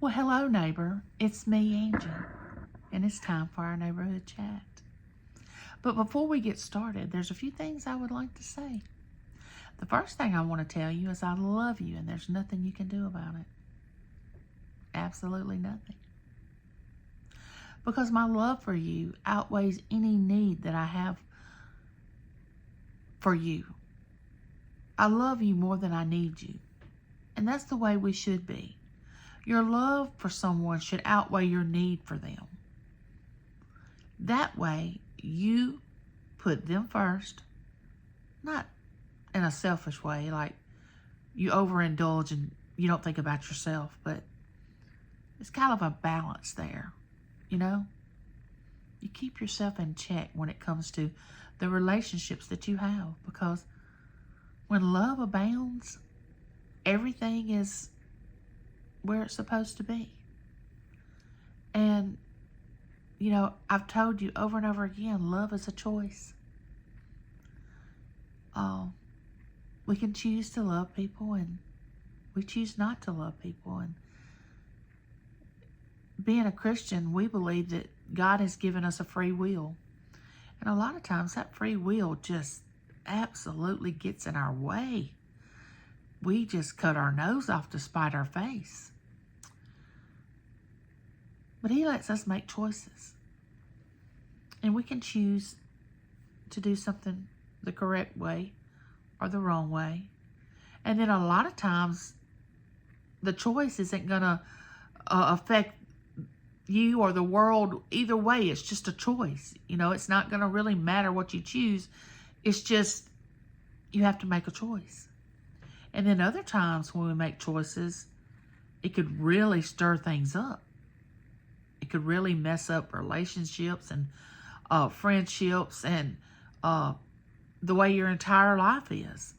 Well, hello, neighbor. It's me, Angie, and it's time for our neighborhood chat. But before we get started, there's a few things I would like to say. The first thing I want to tell you is I love you, and there's nothing you can do about it. Absolutely nothing. Because my love for you outweighs any need that I have for you. I love you more than I need you. And that's the way we should be. Your love for someone should outweigh your need for them. That way, you put them first, not in a selfish way, like you overindulge and you don't think about yourself, but it's kind of a balance there, you know? You keep yourself in check when it comes to the relationships that you have, because when love abounds, everything is where it's supposed to be. And, you know, I've told you over and over again, love is a choice. We can choose to love people, and we choose not to love people. And being a Christian, we believe that God has given us a free will. And a lot of times that free will just absolutely gets in our way. We just cut our nose off to spite our face. But He lets us make choices. And we can choose to do something the correct way or the wrong way. And then a lot of times the choice isn't going to affect you or the world either way. It's just a choice. You know, it's not going to really matter what you choose. It's just you have to make a choice. And then other times when we make choices, it could really stir things up. It could really mess up relationships and friendships and the way your entire life is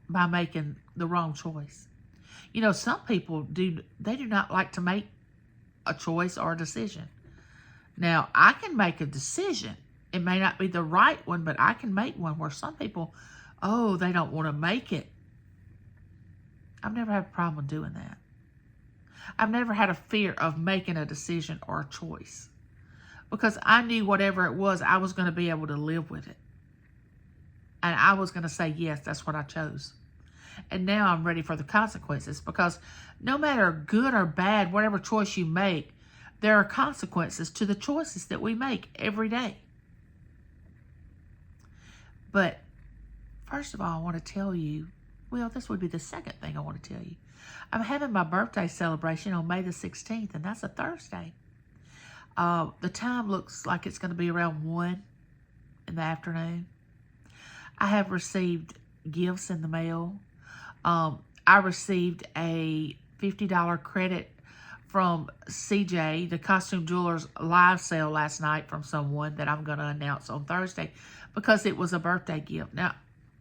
by making the wrong choice. You know, some people do not like to make a choice or a decision. Now, I can make a decision. It may not be the right one, but I can make one. Where some people, they don't want to make it. I've never had a problem doing that. I've never had a fear of making a decision or a choice, because I knew whatever it was, I was going to be able to live with it. And I was going to say, yes, that's what I chose. And now I'm ready for the consequences, because no matter good or bad, whatever choice you make, there are consequences to the choices that we make every day. But first of all, I want to tell you, well, this would be the second thing I want to tell you. I'm having my birthday celebration on May the 16th, and that's a Thursday. The time looks like it's going to be around 1 in the afternoon. I have received gifts in the mail. I received a $50 credit from CJ, the Costume Jewelers live sale last night, from someone that I'm going to announce on Thursday, because it was a birthday gift. Now,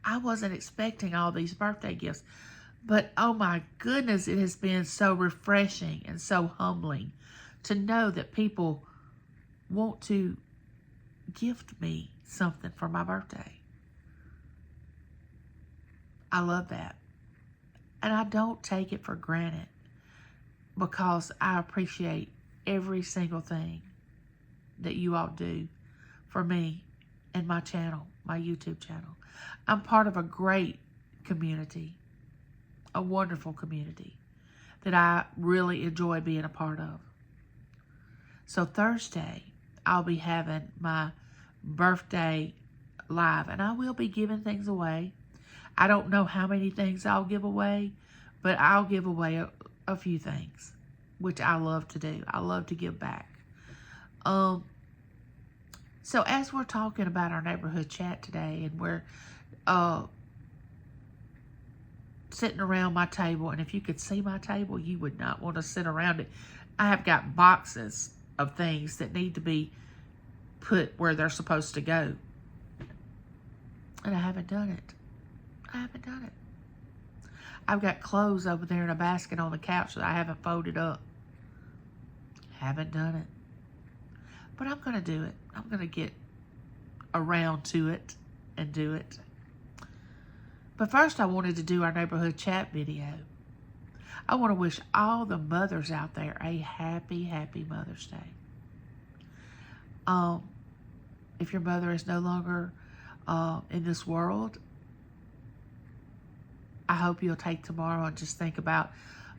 I wasn't expecting all these birthday gifts, but oh my goodness, it has been so refreshing and so humbling to know that people want to gift me something for my birthday. I love that. And I don't take it for granted, because I appreciate every single thing that you all do for me and my channel, my YouTube channel. I'm part of a great community, a wonderful community that I really enjoy being a part of. So Thursday, I'll be having my birthday live, and I will be giving things away. I don't know how many things I'll give away, but I'll give away a few things, which I love to do. I love to give back. So as we're talking about our neighborhood chat today, and we're sitting around my table, and if you could see my table, you would not want to sit around it. I have got boxes of things that need to be put where they're supposed to go, and I haven't done it. I've got clothes over there in a basket on the couch that I haven't folded up. Haven't done it. But I'm going to do it. I'm going to get around to it and do it. But first, I wanted to do our neighborhood chat video. I want to wish all the mothers out there a happy, happy Mother's Day. If your mother is no longer in this world, I hope you'll take tomorrow and just think about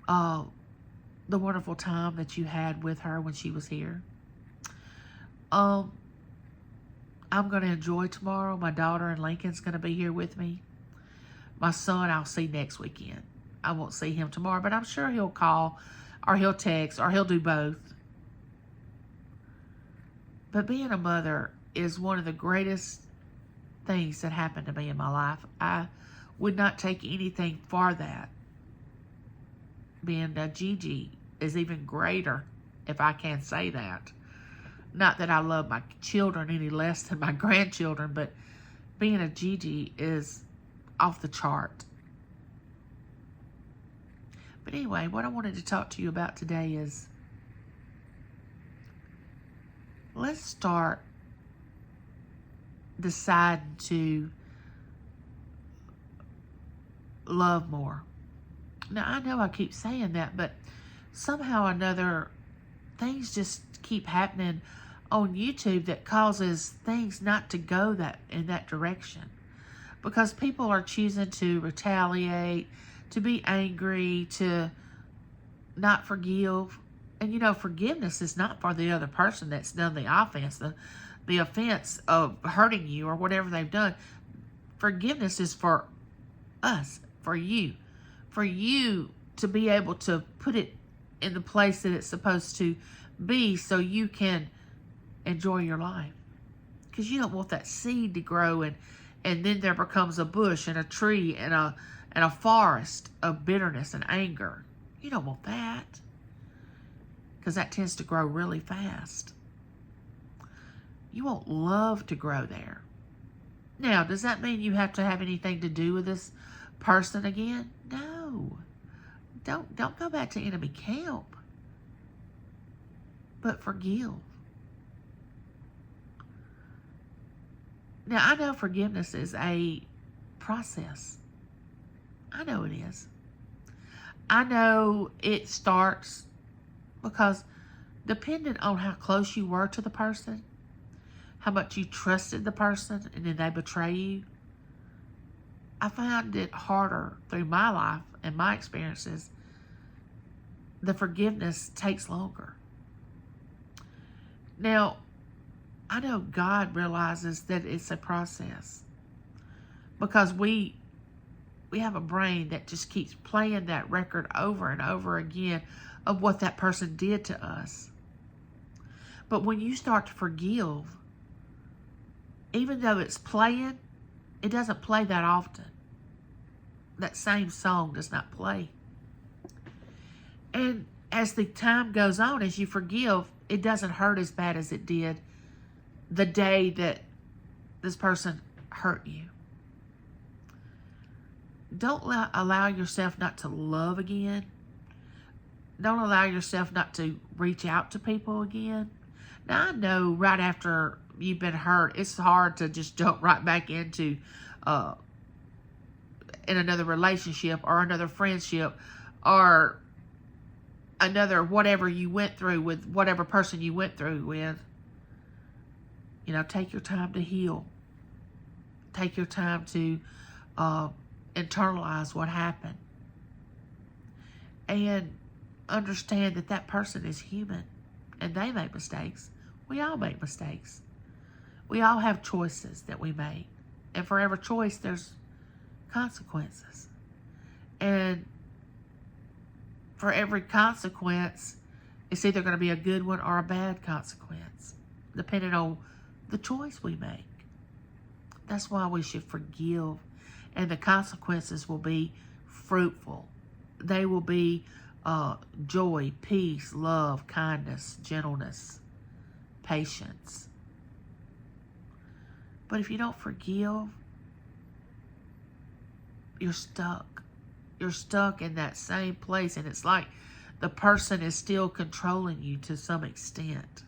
the wonderful time that you had with her when she was here. I'm going to enjoy tomorrow. My daughter and Lincoln's going to be here with me. My son I'll see next weekend. I won't see him tomorrow, but I'm sure he'll call or he'll text or he'll do both. But being a mother is one of the greatest things that happened to me in my life. I would not take anything for that. Being a Gigi is even greater, if I can say that. Not that I love my children any less than my grandchildren, but being a Gigi is off the chart. But anyway, what I wanted to talk to you about today is, let's start deciding to love more. Now, I know I keep saying that, but somehow or another, things just keep happening on YouTube that causes things not to go in that direction. Because people are choosing to retaliate, to be angry, to not forgive. And you know, forgiveness is not for the other person that's done the offense, the offense of hurting you or whatever they've done. Forgiveness is for us, for you to be able to put it in the place that it's supposed to be so you can enjoy your life. Because you don't want that seed to grow and then there becomes a bush and a tree and a forest of bitterness and anger. You don't want that, because that tends to grow really fast. You want love to grow there. Now, does that mean you have to have anything to do with this person again? No. Don't go back to enemy camp. But forgive. Now, I know forgiveness is a process. I know it is. I know it starts because depending on how close you were to the person, how much you trusted the person, and then they betray you, I found it harder through my life and my experiences. The forgiveness takes longer. Now, I know God realizes that it's a process, because we have a brain that just keeps playing that record over and over again of what that person did to us. But when you start to forgive, even though it's playing, it doesn't play that often. That same song does not play. And as the time goes on, as you forgive, it doesn't hurt as bad as it did the day that this person hurt you. Don't allow yourself not to love again. Don't allow yourself not to reach out to people again. Now, I know right after you've been hurt, it's hard to just jump right back into in another relationship or another friendship or another whatever you went through with whatever person you went through with. You know, take your time to heal. Take your time to internalize what happened. And understand that that person is human and they make mistakes. We all make mistakes. We all have choices that we make. And for every choice, there's consequences. And for every consequence, it's either going to be a good one or a bad consequence, depending on the choice we make. That's why we should forgive. And the consequences will be fruitful. They will be joy, peace, love, kindness, gentleness, patience. But if you don't forgive, you're stuck. You're stuck in that same place, and it's like the person is still controlling you to some extent.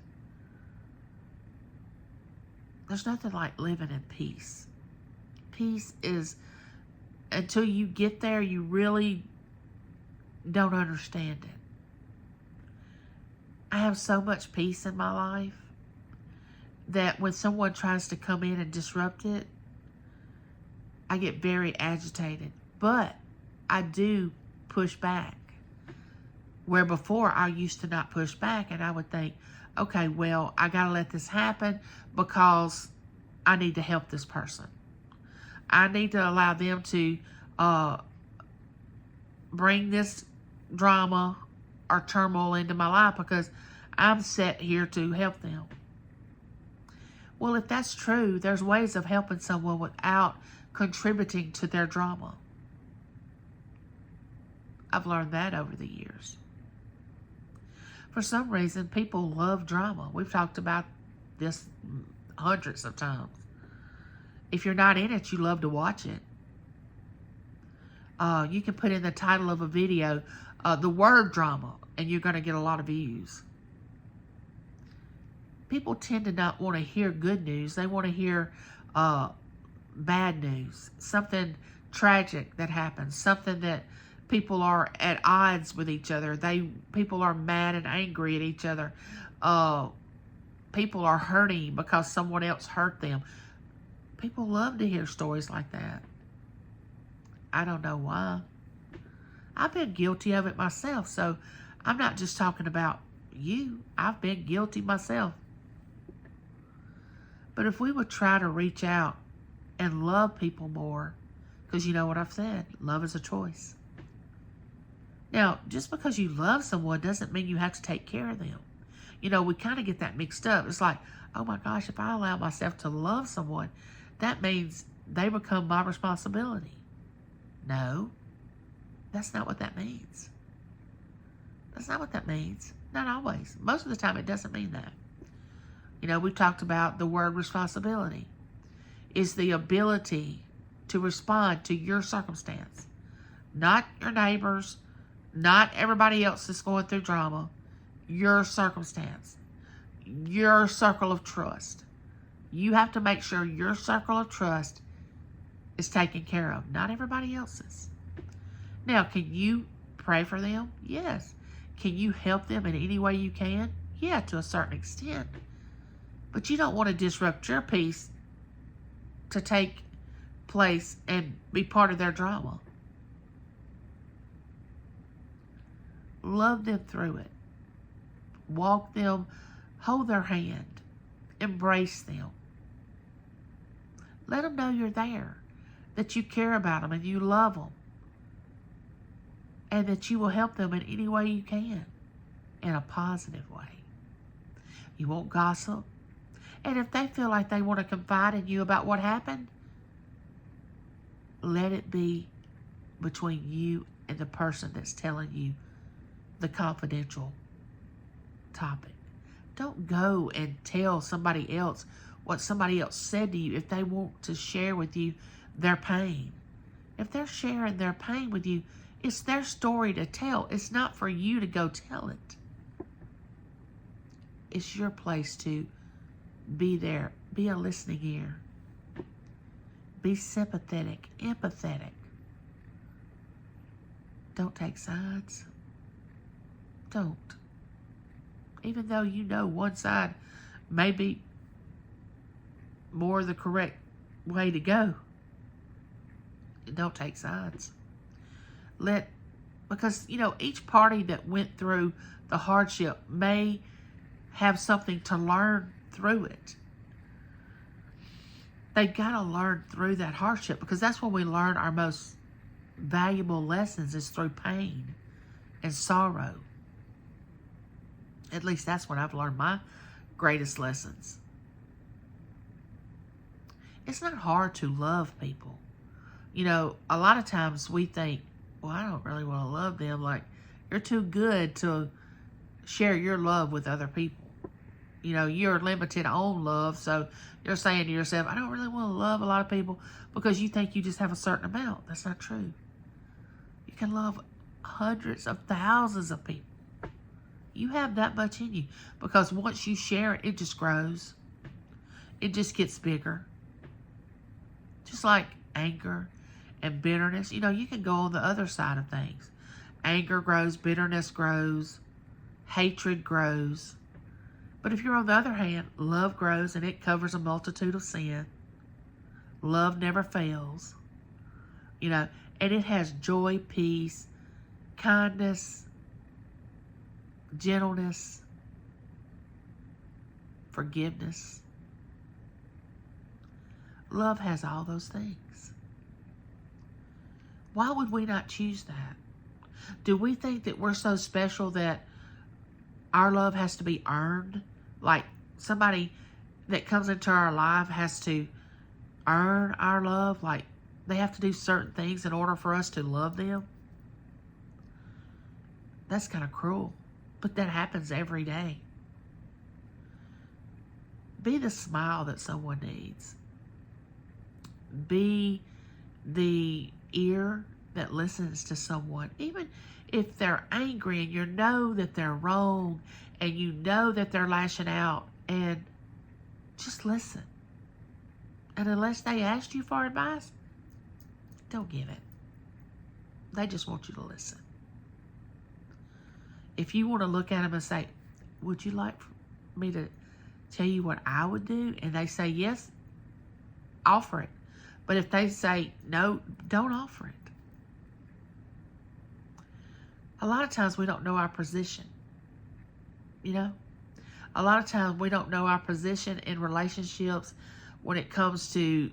There's nothing like living in peace. Peace is, until you get there, you really don't understand it. I have so much peace in my life that when someone tries to come in and disrupt it, I get very agitated. But I do push back. Where before I used to not push back, and I would think, okay, well, I got to let this happen because I need to help this person. I need to allow them to bring this drama or turmoil into my life because I'm set here to help them. Well, if that's true, there's ways of helping someone without contributing to their drama. I've learned that over the years. For some reason, people love drama. We've talked about this hundreds of times. If you're not in it, you love to watch it. You can put in the title of a video, the word drama, and you're going to get a lot of views. People tend to not want to hear good news. They want to hear bad news, something tragic that happens, something that people are at odds with each other. People are mad and angry at each other. People are hurting because someone else hurt them. People love to hear stories like that. I don't know why. I've been guilty of it myself, so I'm not just talking about you. I've been guilty myself. But if we would try to reach out and love people more, because you know what I've said, love is a choice. Now, just because you love someone doesn't mean you have to take care of them. You know, we kind of get that mixed up. It's like, oh my gosh, if I allow myself to love someone, that means they become my responsibility. No, that's not what that means. That's not what that means. Not always. Most of the time, it doesn't mean that. You know, we've talked about the word responsibility. It's the ability to respond to your circumstance. Not your neighbors, not everybody else that's going through drama. Your circumstance. Your circle of trust. You have to make sure your circle of trust is taken care of, not everybody else's. Now, can you pray for them? Yes. Can you help them in any way you can? Yeah, to a certain extent. But you don't want to disrupt your peace to take place and be part of their drama. Love them through it. Walk them, hold their hand, embrace them. Let them know you're there, that you care about them and you love them, and that you will help them in any way you can, in a positive way. You won't gossip. And if they feel like they want to confide in you about what happened, let it be between you and the person that's telling you the confidential topic. Don't go and tell somebody else what somebody else said to you if they want to share with you their pain. If they're sharing their pain with you, it's their story to tell. It's not for you to go tell it. It's your place to be there. Be a listening ear. Be sympathetic, empathetic. Don't take sides. Don't. Even though you know one side may be more the correct way to go, don't take sides. Because, you know, each party that went through the hardship may have something to learn through it. They've got to learn through that hardship, because that's when we learn our most valuable lessons, is through pain and sorrow. At least that's when I've learned my greatest lessons. It's not hard to love people. You know, a lot of times we think, well, I don't really want to love them. Like, you're too good to share your love with other people. You know, you're limited on love, so you're saying to yourself, I don't really want to love a lot of people because you think you just have a certain amount. That's not true. You can love hundreds of thousands of people. You have that much in you, because once you share it, it just grows. It just gets bigger. Just like anger and bitterness, you know, you can go on the other side of things. Anger grows, bitterness grows, hatred grows. But if you're on the other hand, love grows and it covers a multitude of sin. Love never fails. And it has joy, peace, kindness, gentleness, forgiveness. Love has all those things. Why would we not choose that? Do we think that we're so special that our love has to be earned? Like somebody that comes into our life has to earn our love? Like they have to do certain things in order for us to love them? That's kind of cruel. But that happens every day. Be the smile that someone needs. Be the ear that listens to someone. Even if they're angry and you know that they're wrong and you know that they're lashing out, and just listen. And unless they ask you for advice, don't give it. They just want you to listen. If you want to look at them and say, would you like me to tell you what I would do? And they say yes, offer it. But if they say no, don't offer it. A lot of times we don't know our position. A lot of times we don't know our position in relationships when it comes to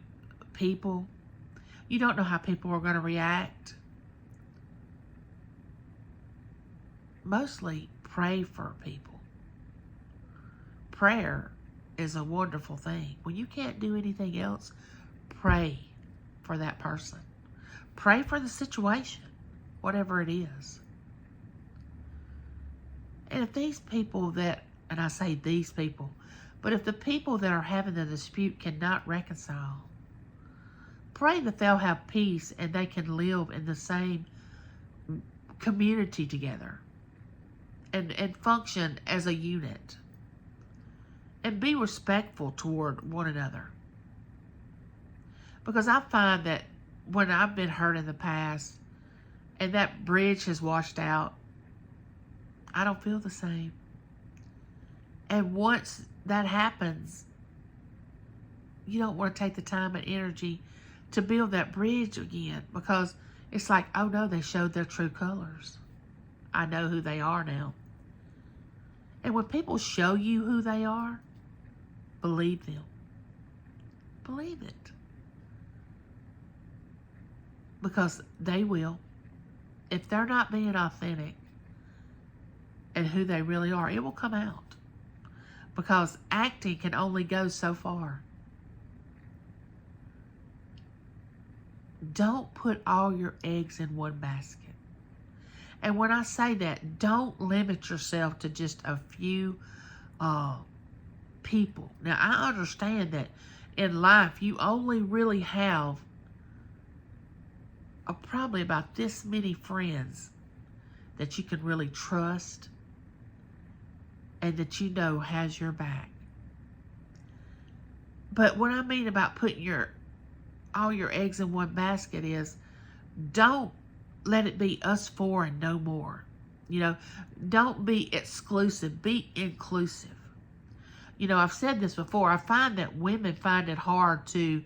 people. You don't know how people are going to react. Mostly pray for people. Prayer is a wonderful thing. When you can't do anything else, pray for that person. Pray for the situation, whatever it is. And if these people and I say these people, but if the people that are having the dispute cannot reconcile, pray that they'll have peace and they can live in the same community together and function as a unit. And be respectful toward one another. Because I find that when I've been hurt in the past and that bridge has washed out, I don't feel the same. And once that happens, you don't want to take the time and energy to build that bridge again, because it's like, oh no, they showed their true colors. I know who they are now. And when people show you who they are, believe them. Believe it. Because they will. If they're not being authentic and who they really are, it will come out. Because acting can only go so far. Don't put all your eggs in one basket. And when I say that, don't limit yourself to just a few people. Now, I understand that in life, you only really have probably about this many friends that you can really trust and that you know has your back. But what I mean about putting all your eggs in one basket is, don't let it be us four and no more. Don't be exclusive. Be inclusive. I've said this before. I find that women find it hard to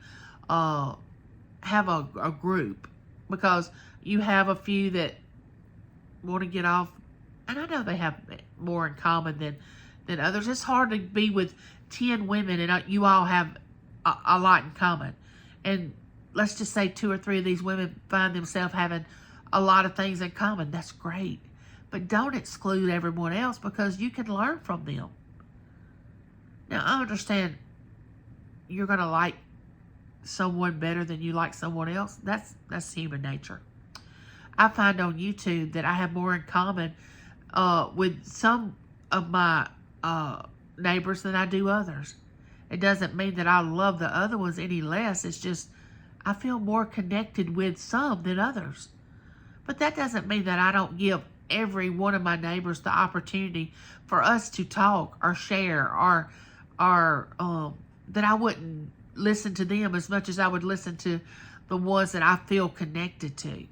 have a group, because you have a few that want to get off, and I know they have more in common than others. It's hard to be with 10 women and you all have a lot in common. And let's just say 2 or 3 of these women find themselves having a lot of things in common. That's great. But don't exclude everyone else, because you can learn from them. Now, I understand you're going to like someone better than you like someone else. That's human nature. I find on YouTube that I have more in common with some of my neighbors than I do others. It doesn't mean that I love the other ones any less. It's just I feel more connected with some than others. But that doesn't mean that I don't give every one of my neighbors the opportunity for us to talk or share, or that I wouldn't listen to them as much as I would listen to the ones that I feel connected to.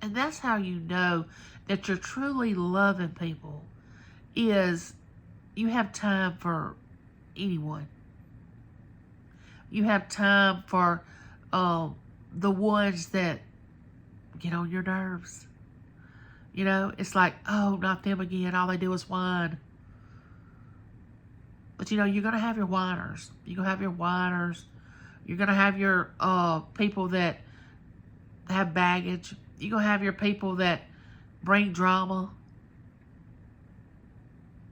And that's how you know that you're truly loving people, is you have time for anyone. You have time for the ones that get on your nerves. You know, it's like, oh, not them again. All they do is whine. But, you know, you're going to have your whiners. You're going to have your whiners. You're going to have your people that have baggage. You're going to have your people that bring drama.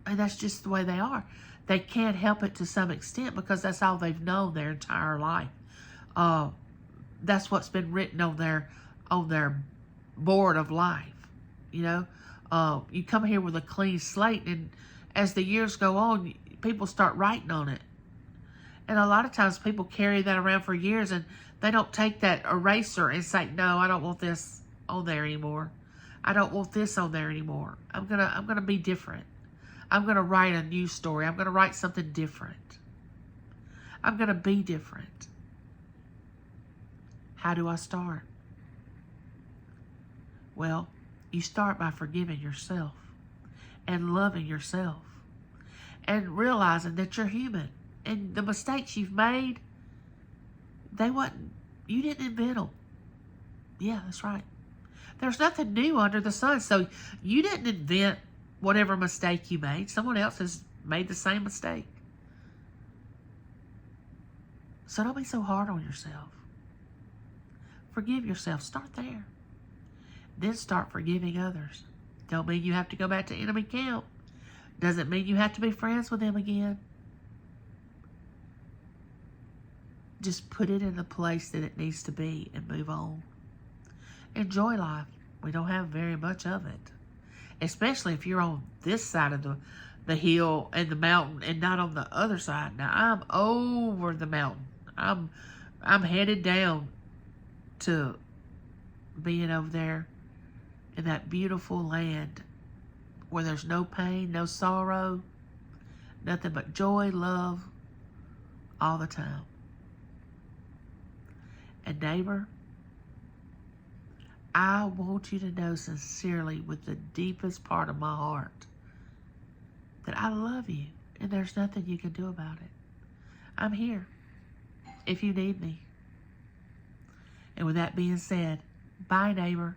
And that's just the way they are. They can't help it to some extent because that's all they've known their entire life. That's what's been written on their board of life. You know, you come here with a clean slate, and as the years go on, people start writing on it. And a lot of times people carry that around for years, and they don't take that eraser and say, no, I don't want this on there anymore. I don't want this on there anymore. I'm gonna be different. I'm gonna write a new story. I'm gonna write something different. I'm gonna be different. How do I start? Well, you start by forgiving yourself and loving yourself and realizing that you're human, and the mistakes you've made, you didn't invent them. Yeah, that's right. There's nothing new under the sun. So you didn't invent whatever mistake you made. Someone else has made the same mistake. So don't be so hard on yourself. Forgive yourself. Start there. Then start forgiving others. Don't mean you have to go back to enemy camp. Doesn't mean you have to be friends with them again. Just put it in the place that it needs to be and move on. Enjoy life. We don't have very much of it. Especially if you're on this side of the hill and the mountain and not on the other side. Now, I'm over the mountain. I'm headed down to being over there in that beautiful land where there's no pain, no sorrow, nothing but joy, love, all the time. And neighbor, I want you to know sincerely with the deepest part of my heart that I love you and there's nothing you can do about it. I'm here if you need me. And with that being said, bye, neighbor.